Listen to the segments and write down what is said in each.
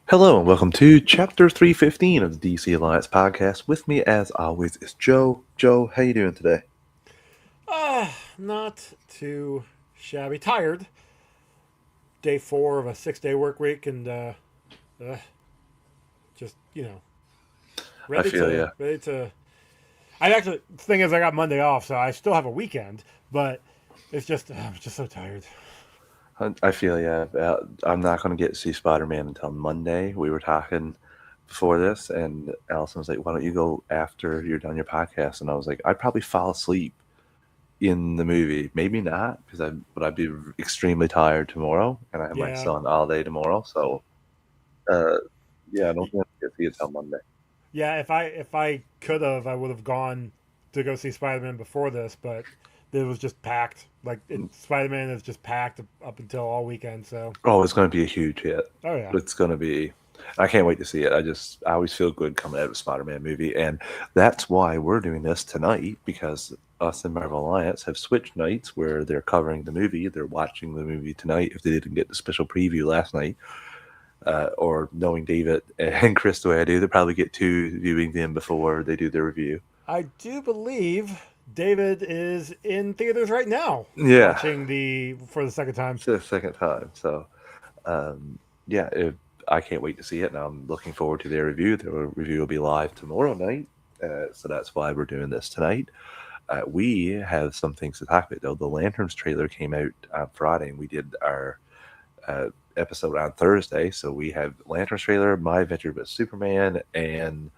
Hello and welcome to Chapter 315 of the DC Alliance podcast. With me, as always, is Joe. Joe, how you doing today? Not too shabby. Tired. Day 4 of a 6-day work week, and uh, just I ready feel to you. ready to. I actually the thing is I got Monday off, so I still have a weekend, but I'm just so tired. I feel you. I'm not going to get to see Spider-Man until Monday. We were talking before this, and Allison was like, "Why don't you go after you're done your podcast?" And I was like, "I'd probably fall asleep in the movie. Maybe not, but I'd be extremely tired tomorrow, and I have my Yeah, son all day tomorrow. So, uh, yeah, I don't Y- think I get to see it till Monday." yeah. If I could have, I would have gone to go see Spider Man before this, but it was just packed. Spider Man is just packed up until all weekend. So Oh, it's going to be a huge hit. oh yeah, It's going to be. I can't wait to see it. I always feel good coming out of a Spider-Man movie, and that's why we're doing this tonight because us and Marvel Alliance have switched nights where they're covering the movie. They're watching the movie tonight if they didn't get the special preview last night, or knowing David and Chris the way I do, they probably get two viewings in before they do their review. I do believe David is in theaters right now, Yeah, watching the for the second time. it's the second time. So Um, yeah, I can't wait to see it, and I'm looking forward to their review. Their review will be live tomorrow night, so that's why we're doing this tonight. We have some things to talk about, though. The Lanterns trailer came out on Friday, and we did our uh, episode on Thursday. So we have Lanterns trailer, My Adventure with Superman, and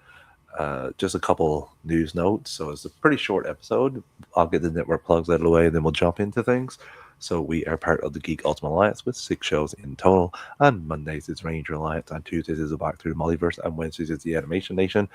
just a couple news notes. So it's a pretty short episode. I'll get the network plugs out of the way, and then we'll jump into things. So we are part of the Geek Ultimate Alliance with 6 shows in total. On Mondays it's Ranger Alliance, on Tuesdays is the Walk Through the Multiverse, on Wednesdays it's the Animation Nation,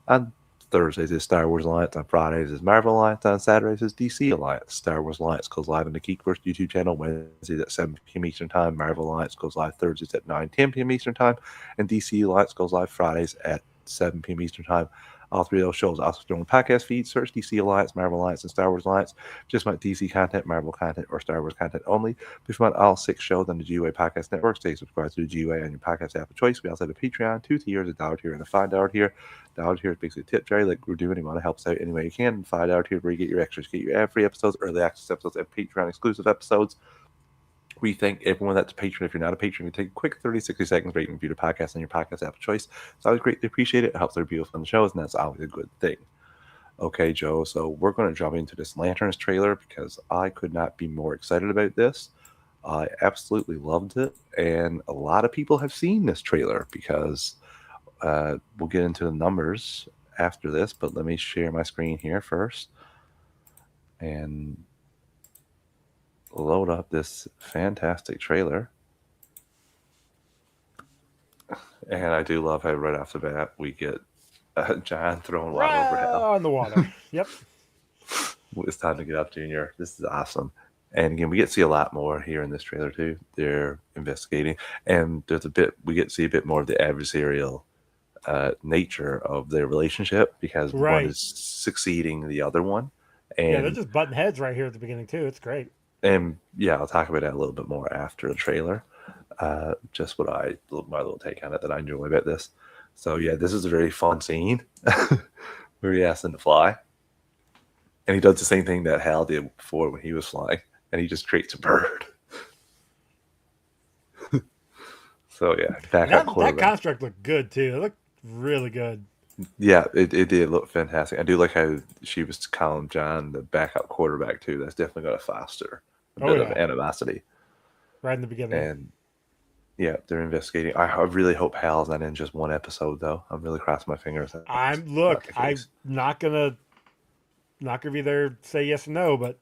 on Thursdays is Star Wars Alliance, on Fridays is Marvel Alliance, on Saturdays is DC Alliance. Star Wars Alliance goes live on the Geekverse YouTube channel Wednesdays at 7 p.m. Eastern Time. Marvel Alliance goes live Thursdays at 9:10 p.m. Eastern Time, and DC Alliance goes live Fridays at 7 p.m. Eastern Time. All three of those shows also join the podcast feed. Search DC Alliance, Marvel Alliance, and Star Wars Alliance. Just want DC content, Marvel content, or Star Wars content only. If you want all 6 shows on the GUA Podcast Network, stay subscribed to the GUA on your podcast app of choice. We also have a Patreon, 2 tiers, $1 tier, and a $5 tier. $1 tier is basically a tip jar like we're doing. You want to help us out any way you can. $5 tier where you get your extras, get your ad-free episodes, early access episodes, and Patreon exclusive episodes. We thank everyone that's a patron. If you're not a patron, you take a quick 30, 60 seconds rate and review the podcast on your podcast app of choice. It's always greatly appreciated. It helps the review on the shows, and that's always a good thing. Okay, Joe, so we're going to jump into this Lanterns trailer because I could not be more excited about this. I absolutely loved it, and a lot of people have seen this trailer because we'll get into the numbers after this, but let me share my screen here first and load up this fantastic trailer. And I do love how right off the bat we get John throwing water over Hal. Right on the water. Yep. It's time to get up, Junior. This is awesome. And again, we get to see a lot more here in this trailer too. They're investigating, and there's a bit we get to see a bit more of the adversarial nature of their relationship because one Right. is succeeding the other one, Yeah, they're and just butting heads right here at the beginning too. It's great. yeah, I'll talk about that a little bit more after the trailer. Just my little take on it that I enjoy about this. So yeah, this is a very fun scene where he asks him to fly, and he does the same thing that Hal did before when he was flying, and he just creates a bird. So yeah, And backup that quarterback. construct looked good too. It looked really good. Yeah, it did look fantastic. I do like how she was calling John the backup quarterback too. That's definitely going to foster a Oh bit of yeah, animosity. right in the beginning. And yeah, they're investigating. I really hope Hal's not in just one episode though. I'm really crossing my fingers that's I'm not look. the I'm case. not gonna be there say yes or no, but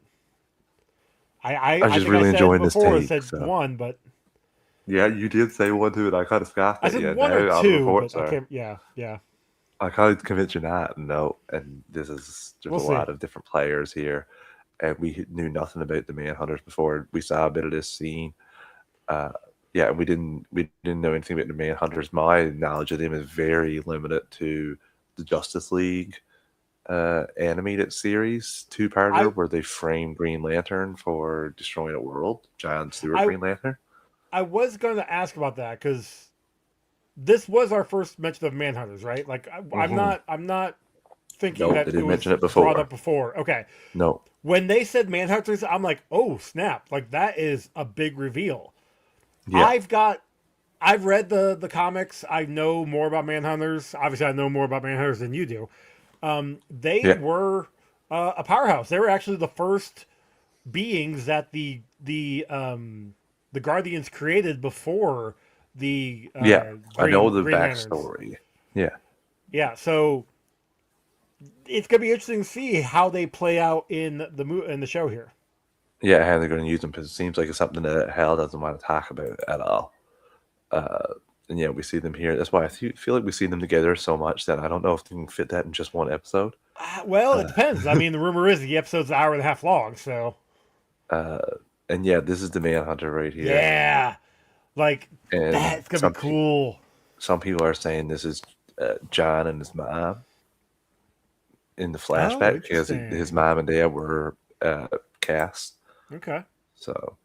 I'm I just think I really said enjoying this before take. said So one, but yeah, you did say one too, and I kind of scoffed I at said you. one or Now all the two, reports but I are. can't. Yeah, yeah. I kind of convinced you not. No, and there's We'll a see. lot of different players here, and we knew nothing about the Manhunters before we saw a bit of this scene. Uh, yeah, we didn't know anything about the Manhunters. My knowledge of them is very limited to the Justice League animated series I two-parter where they frame Green Lantern for destroying a world. John Stewart I Green Lantern. I was going to ask about that because this was our first mention of Manhunters, right? Like Hmm. I'm not thinking Nope, that they it didn't was mention it brought up before. before. Okay, No. when they said Manhunters, I'm like, oh snap! Like that is a big reveal. Yeah. I've got I've read the comics. I know more about Manhunters. Obviously, I know more about Manhunters than you do. They Yeah. were a powerhouse. They were actually the first beings that the Guardians created before the Yeah. I know the Green Lanterns. backstory. Yeah. Yeah, so it's gonna be interesting to see how they play out in in the show here. Yeah, how they're going to use them because it seems like it's something that Hal doesn't want to talk about at all. And yeah, we see them here. That's why I feel like we see them together so much that I don't know if they can fit that in just one episode. Well, it Uh, depends. I mean, the rumor is the episode's an hour and a half long, so uh, and yeah, this is the Manhunter right here. yeah, like And that's gonna be cool. some people are saying this is John and his mom in the Oh, flashback because his interesting. mom and dad were cast. Okay, So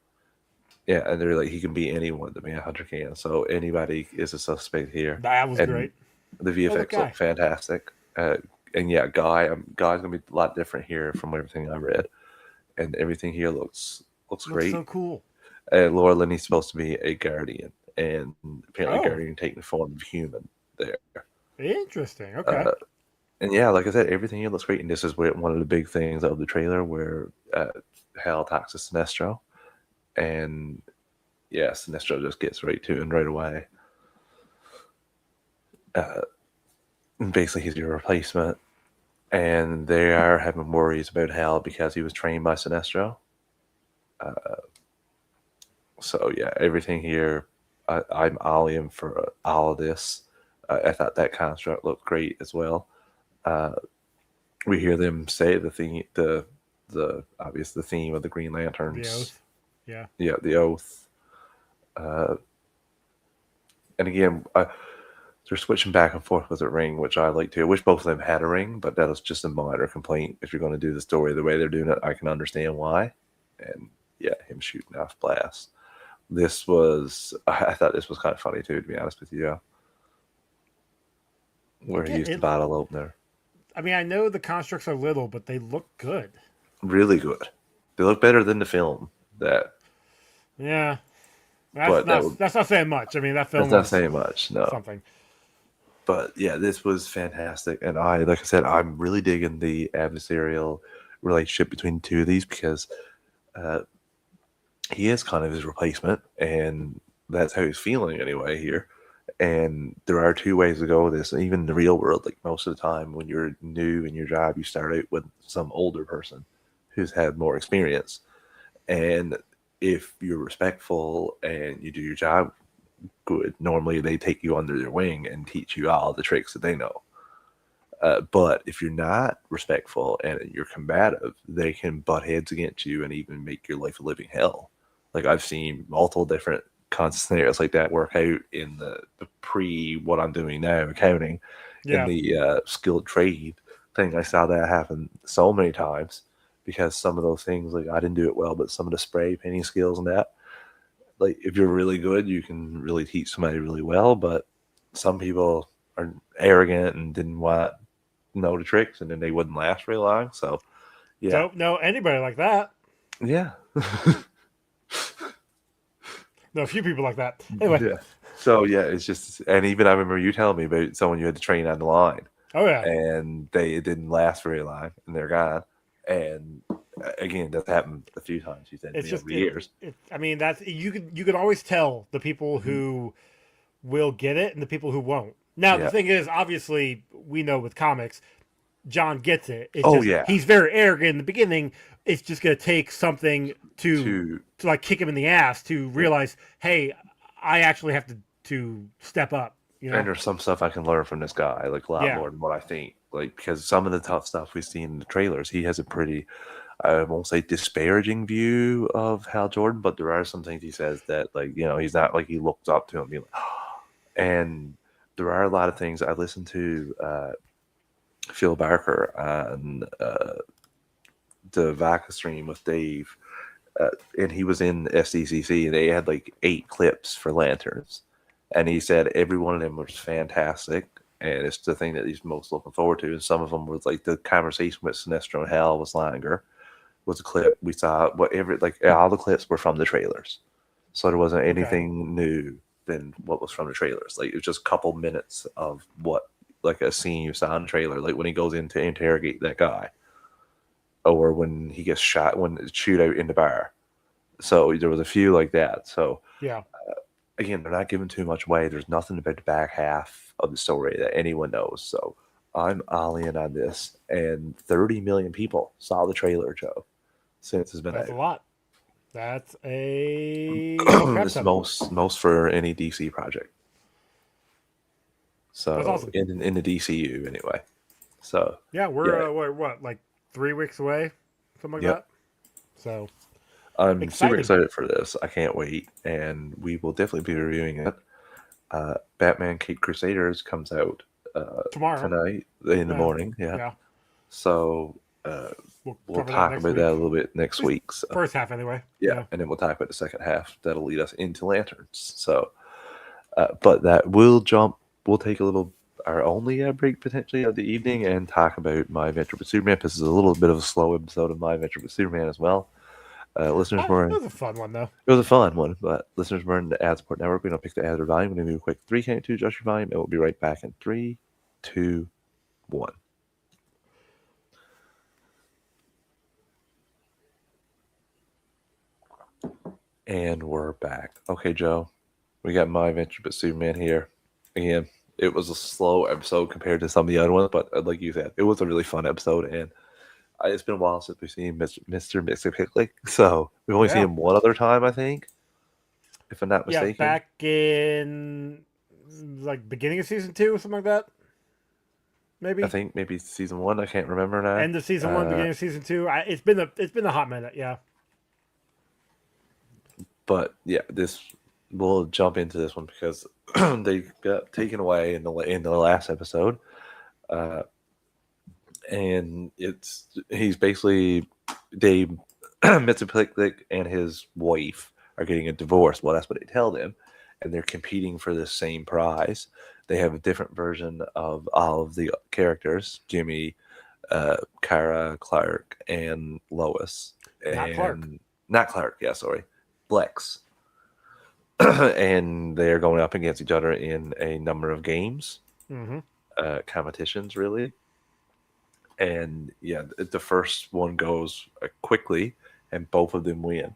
yeah, and they're like he can be anyone the Manhunter can. So anybody is a suspect here, that was and great. the Oh, look, VFX look guy. fantastic. And yeah, Guy's gonna be a lot different here from everything I read, and everything here looks Looks great. so cool. Laura Linney's supposed to be a guardian, and apparently Oh, guardian taking the form of human there. interesting. Okay. Uh, and yeah, like I said, everything here looks great, and this is where one of the big things of the trailer where Hal talks to Sinestro, and yeah, Sinestro just gets right to him right away. Uh, Basically, he's your replacement, and they are having worries about Hal because he was trained by Sinestro. So yeah, everything here, I'm all in for all of this. I thought that construct looked great as well. Uh, we hear them say the thing, the obvious the theme of the Green The Lanterns. oath. Yeah. Yeah, the oath. Uh, and again, they're switching back and forth with the ring, which I like too. I wish both of them had a ring, but that was just a minor complaint. If you're going to do the story the way they're doing it, I can understand why. And yeah, him shooting off blasts. This was, I thought this was kind of funny too, to be honest with you, where he Yeah. used the bottle opener. I mean, I know the constructs are little, but they look good. Really good. They look better than the film. That, Yeah. but that would, That's not saying much. I mean, that that's film not was saying much, no. something. But yeah, this was fantastic, and like I said, I'm really digging the adversarial relationship between the two of these because uh, he is kind of his replacement, and that's how he's feeling anyway here. And there are two ways to go with this. Even in the real world, like most of the time when you're new in your job, you start out with some older person who's had more experience. And if you're respectful and you do your job good, normally they take you under their wing and teach you all the tricks that they know. But if you're not respectful and you're combative, they can butt heads against you and even make your life a living hell. Like I've seen multiple different kinds of scenarios like that work out in the pre what I'm doing now accounting in Yeah. the skilled trade thing. I saw that happen so many times because some of those things like I didn't do it well, but some of the spray painting skills and that, like if you're really good, you can really teach somebody really well. But some people are arrogant and didn't want know the tricks, and then they wouldn't last very long. So yeah, Don't know anybody like that. yeah, No, a few people like that. Anyway. yeah. So yeah, it's just, and even I remember you telling me about someone you had to train on the line, Oh yeah. and it didn't last very long, and they're gone. And again, that's happened a few times. You said It's over just the years. I mean, that's you can always tell the people Mhm. who will get it and the people who won't. Now the Yeah. thing is, obviously, we know with comics, John gets it. It's Oh just yeah. he's very arrogant in the beginning. It's just gonna take something To to like kick him in the ass to yeah. realize, hey, I actually have to step up. You And know? there's some stuff I can learn from this guy, like a lot Yeah. more than what I think. Like because some of the tough stuff we've seen in the trailers, he has a pretty, I won't say disparaging view of Hal Jordan, but there are some things he says that, like, he's not like he looks up to him. And there are a lot of things I listened to Phil Barker on the Vaca stream with Dave, and he was in SDCC, and they had like 8 clips for Lanterns, and he said every one of them was fantastic, and it's the thing that he's most looking forward to. And some of them was like the conversation with Sinestro and Hal was longer. Was a clip we saw. Whatever, like all the clips were from the trailers, so there wasn't Okay. anything new than what was from the trailers. Like it was just a couple minutes of what, like a scene you saw in the trailer, like when he goes in to interrogate that guy, or when he gets shot, when it's shootout in the bar. So there was a few like that. So Yeah. again, they're not giving too much away. There's nothing about the back half of the story that anyone knows. So I'm all in on this. And 30 million people saw the trailer, Joe, since it's been That's a out. lot. That's a crap It's ton. most for any DC project. So That's awesome. in the DCU anyway. So Yeah, we're yeah. what, like 3 weeks away, something like Yep. that. So I'm super exciting. excited for this. I can't wait, and we will definitely be reviewing it. Batman Cape Crusaders comes out Tomorrow. tonight in the Yeah. morning. Yeah. Yeah. So We'll we'll cover talk next about week. that a little bit next At least week. So, First half, anyway. yeah, and then we'll talk about the second half. That'll lead us into Lanterns. So, but that will jump. We'll take a little our only break potentially of the evening and talk about My Adventure with Superman. This is a little bit of a slow episode of My Adventure with Superman as well. Listeners It were was a fun one, though. It was a fun one, but listeners were in the ad support network. We don't pick the ad or volume. We're going to do a quick 3 count, 2, adjust your volume, and we'll be right back in 3, 2, 1. And we're back. Okay, Joe, we got My Adventure with Superman here. Again, it was a slow episode compared to some of the other ones, but like you said, it was a really fun episode. And it's been a while since we've seen Mr. Mixer, so we've only seen him one other time, I think, if I'm not mistaken. Yeah, back in like beginning of season 2, something like that. Maybe. I think maybe season 1. I can't remember now. End of season 1, beginning of season 2. It's been a hot minute. Yeah. But yeah, we'll jump into this one because they got taken away in the last episode, and he's basically Dave Mxyzptlk and his wife are getting a divorce. Well, that's what they tell them, and they're competing for the same prize. They have a different version of all of the characters: Jimmy, Kara, Clark, and Lois. Not Clark. Not Clark. Yeah, sorry. Lex. And they're going up against each other in a number of games, competitions, really. And yeah, the first one goes quickly, and both of them win.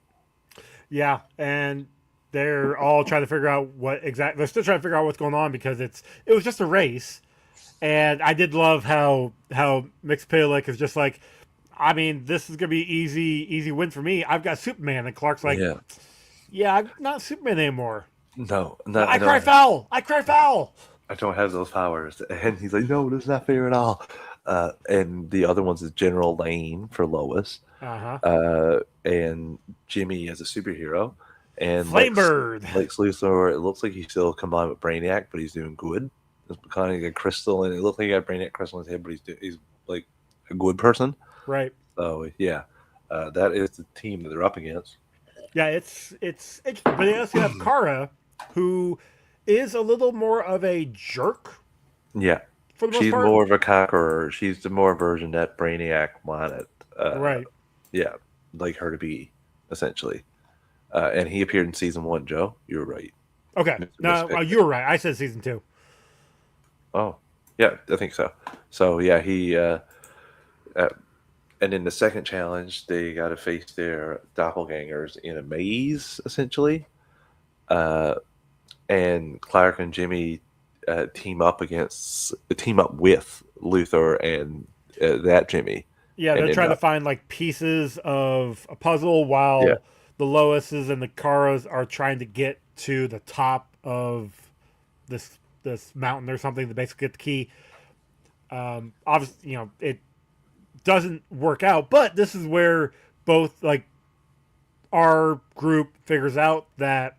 Yeah, and they're all trying to figure out they're still trying to figure out what's going on because it was just a race. And I did love how Mxyzptlk is just like, I mean, this is gonna be easy win for me. I've got Superman, and Clark's like, yeah, I'm not Superman anymore. No, I cry foul. I cry foul. I don't have those powers. And he's like, no, that's not fair at all. And the other ones is General Lane for Lois. And Jimmy as a superhero. And Flamebird. Lex Luthor, it looks like he's still combined with Brainiac, but he's doing good. It's kind of like a crystal, and it looks like he got Brainiac crystal in his head, but he's like a good person. Right. So yeah, that is the team that they're up against. Yeah, it's but they also have Kara, who is a little more of a jerk. Yeah, for the most she's part. more of a conqueror. She's the more version that Brainiac wanted. Right. Yeah, like her to be, essentially. And he appeared in season 1. Joe, you were right. Okay, no, you were right. I said season 2. Oh, yeah, I think so. So yeah, he. And in the second challenge, they got to face their doppelgangers in a maze, essentially. And Clark and Jimmy team up with Luthor and that Jimmy. Yeah, they're trying to find like pieces of a puzzle while the Loises and the Karas are trying to get to the top of this mountain or something to basically get the key. Obviously, it doesn't work out, but this is where both like our group figures out that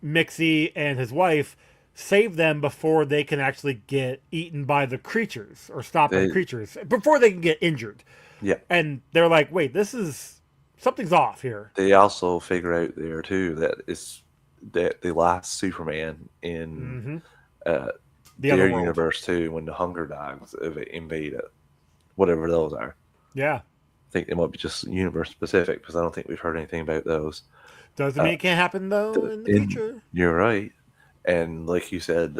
Mixie and his wife save them before they can actually get eaten by the creatures or stopped by the creatures, before they can get injured. Yeah. And they're like, wait, something's off here. They also figure out there too that the last Superman in Mm-hmm. uh, The other their world. universe too, when the Hunger Dogs invade it, whatever those are. Yeah. I think they might be just universe specific because I don't think we've heard anything about those. Doesn't Uh, mean it can't happen though in the in future. You're right, and like you said,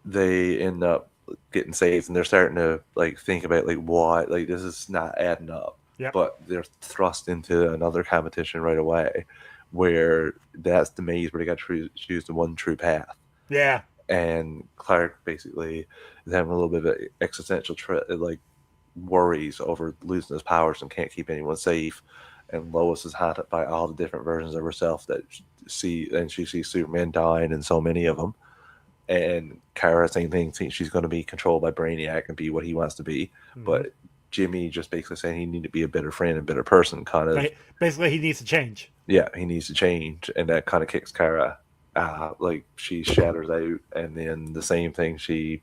they end up getting saved, and they're starting to like think about like why like this is not adding up. Yep. But they're thrust into another competition right away, where that's the maze where they got to choose the one true path. Yeah. And Clark basically is having a little bit of existential like worries over losing his powers and can't keep anyone safe. And Lois is haunted by all the different versions of herself that she sees Superman dying in so many of them. And Kara, same thing, thinks she's going to be controlled by Brainiac and be what he wants to be. Mm-hmm. But Jimmy just basically saying he need to be a better friend and better person, kind of. Basically, he needs to change. Yeah, he needs to change, and that kind of kicks Kara. Like she shatters out, and then the same thing. She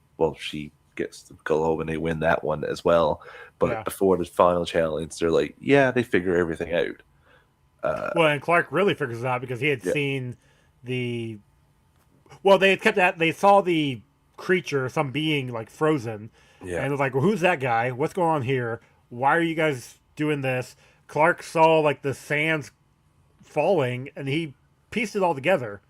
gets the globe, and they win that one as well. But Yeah. before the final challenge, they're like, yeah, they figure everything out. Well, and Clark really figures it out because he had Yeah, seen the. Well, they had kept that. They saw the creature, some being like frozen, yeah, and it was like, well, who's that guy? What's going on here? Why are you guys doing this? Clark saw like the sands falling, and he pieced it all together.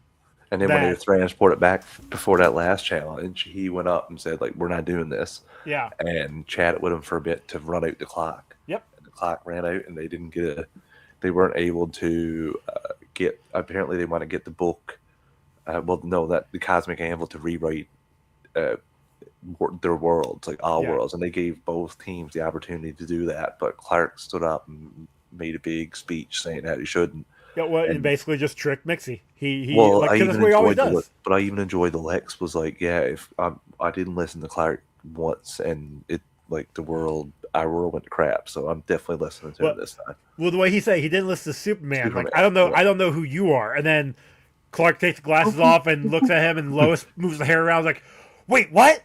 and then when they were That transported back before that last challenge, he went up and said, like, we're not doing this, yeah, and chatted with him for a bit to run out the clock. yep, And the clock ran out, and they weren't able to get. Apparently, they want to get the book. Well, no, that the cosmic anvil to rewrite uh, their worlds, like all yeah. worlds, and they gave both teams the opportunity to do that. But Clark stood up and made a big speech saying that he shouldn't. Yeah, well, and And basically just tricked Mixie. He well, like I because that's even what he always enjoyed does. but I even enjoyed the Lex was like, yeah, if I didn't listen to Clark once, and it like our world went to crap. So I'm definitely listening to him Well, this time. well, the way he said he didn't listen to Superman. Like Superman, I yeah, don't know who you are. And then Clark takes the glasses off and looks at him, and Lois moves the hair around. Like, wait, what?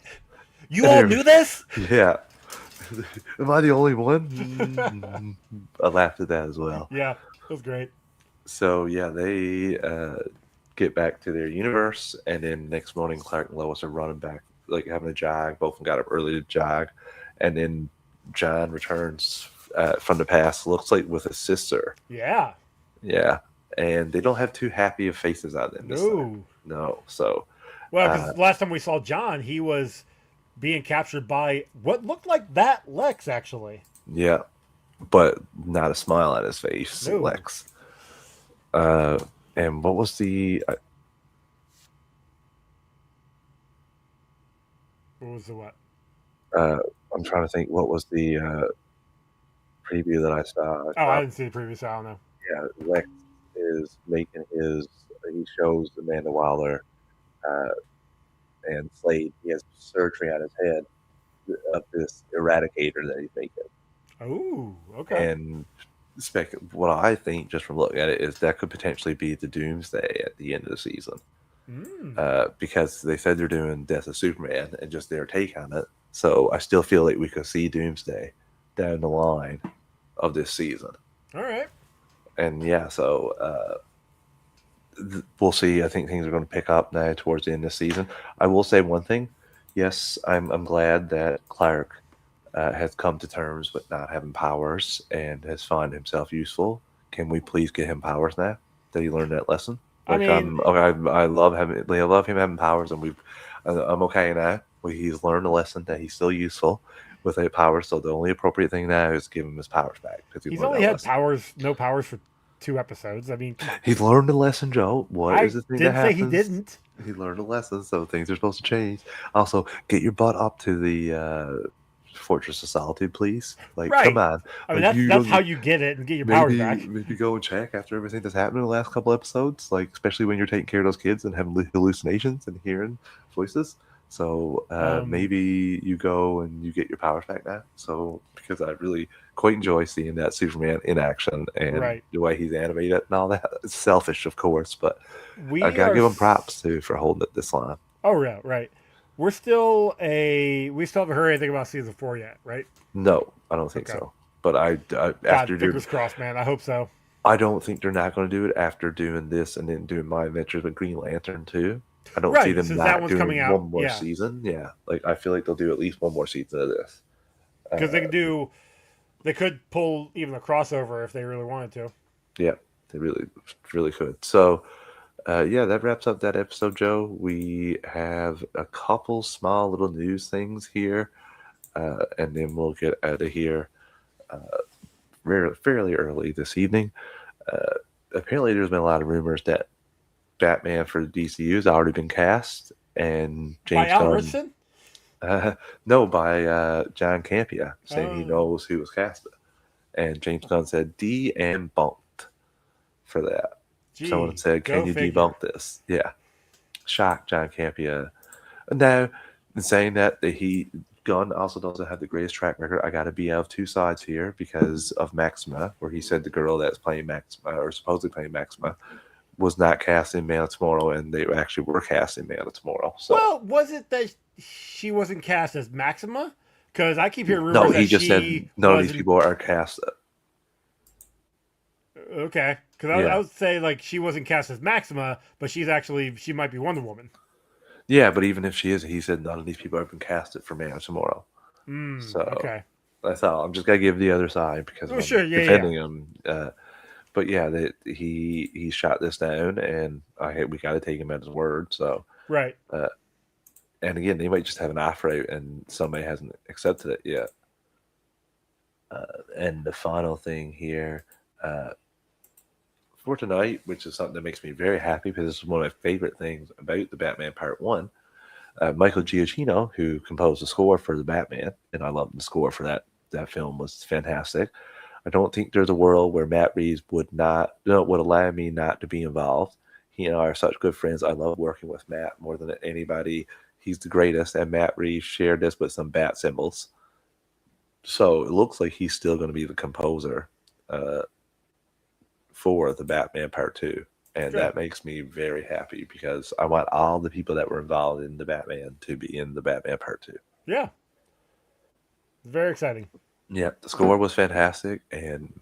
You all knew this? yeah. Am I the only one? Mm. I laughed at that as well. Yeah, it was great. So yeah, they get back to their universe, and then next morning, Clark and Lois are running back, like having a jog. Both of them got up early to jog, and then John returns from the past. Looks like with his sister. Yeah. Yeah, and they don't have too happy of faces on them this time. No. No, so Well, uh, because last time we saw John, he was being captured by what looked like that Lex, actually. yeah, but not a smile on his face, No. Lex. Uh, and what was the What was the what? uh, I'm trying to think what was the preview that I saw. I Oh, I saw didn't see the previous. I don't know. yeah, Lex is making he shows Amanda Waller uh, and Slade. He has surgery on his head of this eradicator that he's making, Oh, okay. and what I think just from looking at it is that could potentially be the Doomsday at the end of the season. Mm. Because they said they're doing Death of Superman and just their take on it. So I still feel like we could see Doomsday down the line of this season. All right. And yeah, so we'll see. I think things are going to pick up now towards the end of the season. I will say one thing. Yes, I'm glad that Clark has come to terms with not having powers and has found himself useful. Can we please get him powers now? Did he learn that lesson? I Like mean, I love having I love him having powers, and I'm okay now. He's learned a lesson that he's still useful without powers. So the only appropriate thing now is give him his powers back because he he's learned only that had lesson. powers, no powers for 2 episodes. I mean, come on. He's learned a lesson, Joe. What is I the thing that didn't say he happens? didn't. He learned a lesson, so things are supposed to change. Also, get your butt up to the Fortress of Solitude, please. Like, come Right. on. I mean, Like, you that's don't how you get it and get your powers back. maybe go and check after everything that's happened in the last couple episodes. Like, especially when you're taking care of those kids and having hallucinations and hearing voices. So Um, maybe you go and you get your powers back now. So because I really quite enjoy seeing that Superman in action and right. the way he's animated and all that. It's selfish, of course, but I We gotta are. give him props too for holding it this long. Oh yeah, right. We still haven't heard anything about season 4 yet, right? No, I don't think Okay. so. But I God, after fingers crossed, man. I hope so. I don't think they're not going to do it after doing this and then doing My Adventures with Green Lantern too. I don't see Right, them since that not one's coming doing out. one more Yeah, season. Yeah, like I feel like they'll do at least one more season of this. because they Uh, can do. They could pull even a crossover if they really wanted to. yeah, they really could. So, yeah, that wraps up that episode, Joe. We have a couple small little news things here, and then we'll get out of here fairly early this evening. Uh, Apparently, there's been a lot of rumors that Batman for the DCU has already been cast, and By James Al Gunn, Richardson? no, by John Campea, saying he Oh, knows who was casted, and James Gunn said debunked for that. Someone gee, said, "Can go you figure. debunk this?" Yeah, shock John Campea. Now, in saying that, Gunn also doesn't have the greatest track record. I got to be of two sides here because of Maxima, where he said the girl that's playing Maxima or supposedly playing Maxima was not cast in Man of Tomorrow, and they actually were cast in Man of Tomorrow. So Well, was it that she wasn't cast as Maxima? Because I keep hearing no, rumors he that just said she none of these wasn't. people are cast. Okay, because I Yeah, would say like she wasn't cast as Maxima, but she might be Wonder Woman. yeah, but even if she is, he said none of these people have been casted for Man of Tomorrow. So Okay. that's all. I'm just gonna give the other side because Oh, I'm sure. Yeah, yeah. defending him. But yeah, that he shot this down, and we got to take him at his word. So, Right. uh, and again, they might just have an offer out, and somebody hasn't accepted it yet. And the final thing here uh, for tonight, which is something that makes me very happy because this is one of my favorite things about the Batman Part One. Michael Giacchino, who composed the score for the Batman, and I love the score for that film was fantastic. I don't think there's a world where Matt Reeves would allow me not to be involved. He and I are such good friends. I love working with Matt more than anybody. He's the greatest, and Matt Reeves shared this with some bat symbols. So it looks like he's still going to be the composer uh, for the Batman Part Two, and Good. that makes me very happy because I want all the people that were involved in the Batman to be in the Batman Part Two. Yeah. Very exciting. Yeah, the score was fantastic, and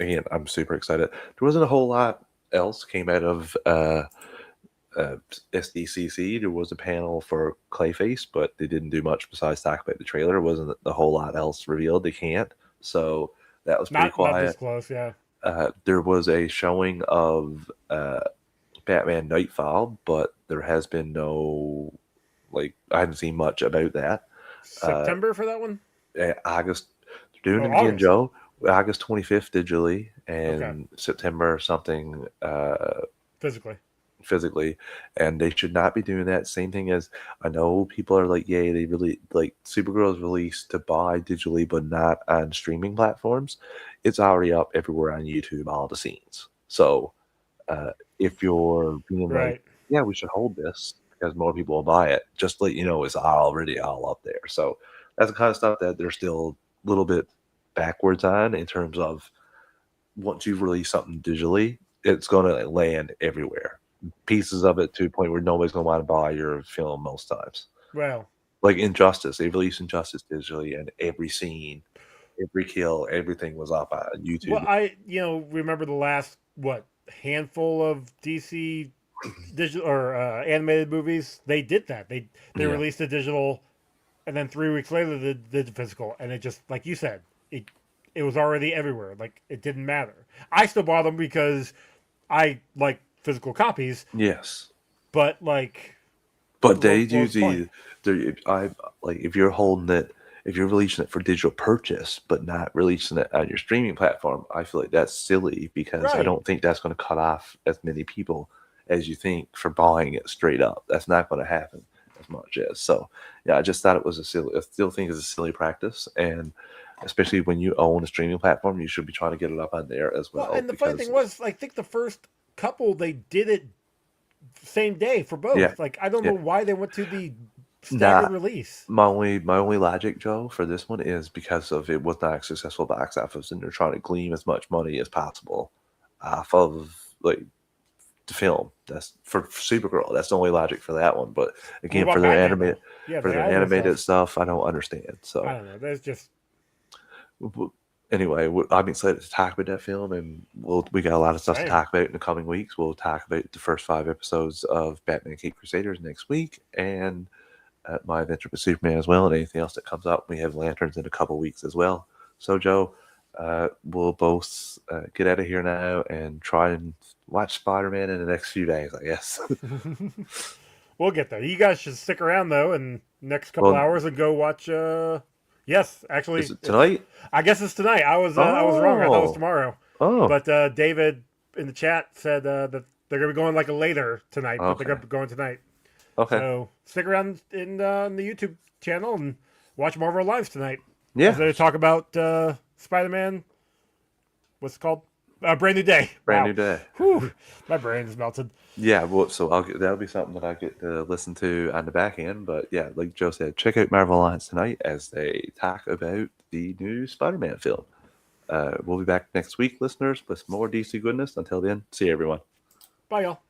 again, I'm super excited. There wasn't a whole lot else came out of SDCC. There was a panel for Clayface, but they didn't do much besides talk about the trailer. There wasn't a whole lot else revealed. They can't, so that was pretty Not this quiet. close. Yeah. There was a showing of Batman Nightfall, but there has been no I haven't seen much about that. Uh, September for that one. August, they're doing Oh, it again, August. Joe. August 25th digitally Okay. and September something Physically. physically, and they should not be doing that. Same thing as I know people are like, yay, they really like Supergirl's released to buy digitally, but not on streaming platforms. It's already up everywhere on YouTube, all the scenes. So if you're being like, Right. yeah, we should hold this because more people will buy it, just to let you know it's already all up there. So that's the kind of stuff that they're still a little bit backwards on in terms of once you release something digitally, it's going to land everywhere. Pieces of it to a point where nobody's going to want to buy your film most times. Well. Like Injustice, they released Injustice digitally, and every scene, every kill, everything was up on Well, YouTube. I remember the last handful of DC digital or animated movies. They did that. They Yeah, released the digital, and then 3 weeks later they did the physical, and it just like you said, it was already everywhere. Like it didn't matter. I still bought them because I like physical copies, yes, but like, but they what was the point? usually, I like if you're holding it, if you're releasing it for digital purchase, but not releasing it on your streaming platform, I feel like that's silly because I Right. don't think that's going to cut off as many people as you think for buying it straight up. That's not going to happen as much as so. Yeah, I just thought it was a silly. I still think it's a silly practice, and especially when you own a streaming platform, you should be trying to get it up on there as Well, well and the funny because thing was, I think the first couple they did it same day for yeah, both. Like I don't know yeah. why they went to the Nah, staggered release. my only logic, Joe, for this one is because of it was not a successful box office, and they're trying to glean as much money as possible off of like the film. That's for Supergirl. That's the only logic for that one. But What again, about Batman though? Yeah, for the their animated animated stuff. stuff, I don't understand. I So don't know. That's just anyway, I'm excited to talk about that film, and we got a lot of stuff to Same. talk about in the coming weeks. We'll talk about the first 5 episodes of Batman Cape Crusaders next week, and my adventure with Superman as well, and anything else that comes up. We have Lanterns in a couple weeks as well. So, Joe, we'll both get out of here now and try and watch Spider-Man in the next few days, I guess. We'll get there. You guys should stick around though, in next couple Well, hours and go watch. Yes, actually, is it tonight? I guess it's tonight. I was wrong. I thought it was tomorrow. Oh, But David in the chat said that they're gonna be going like a later tonight, but they're Okay. gonna be going tonight. okay. So stick around in the YouTube channel and watch Marvel Lives tonight. Yeah, As they talk about Spider-Man. What's it called? Brand New Day. brand Wow. new day. Whew, my brain is melted. Yeah, well, so that'll be something that I get to listen to on the back end. But yeah, like Joe said, check out Marvel Alliance tonight as they talk about the new Spider-Man film. We'll be back next week, listeners, with more DC goodness. Until then, see you, everyone. Bye, y'all.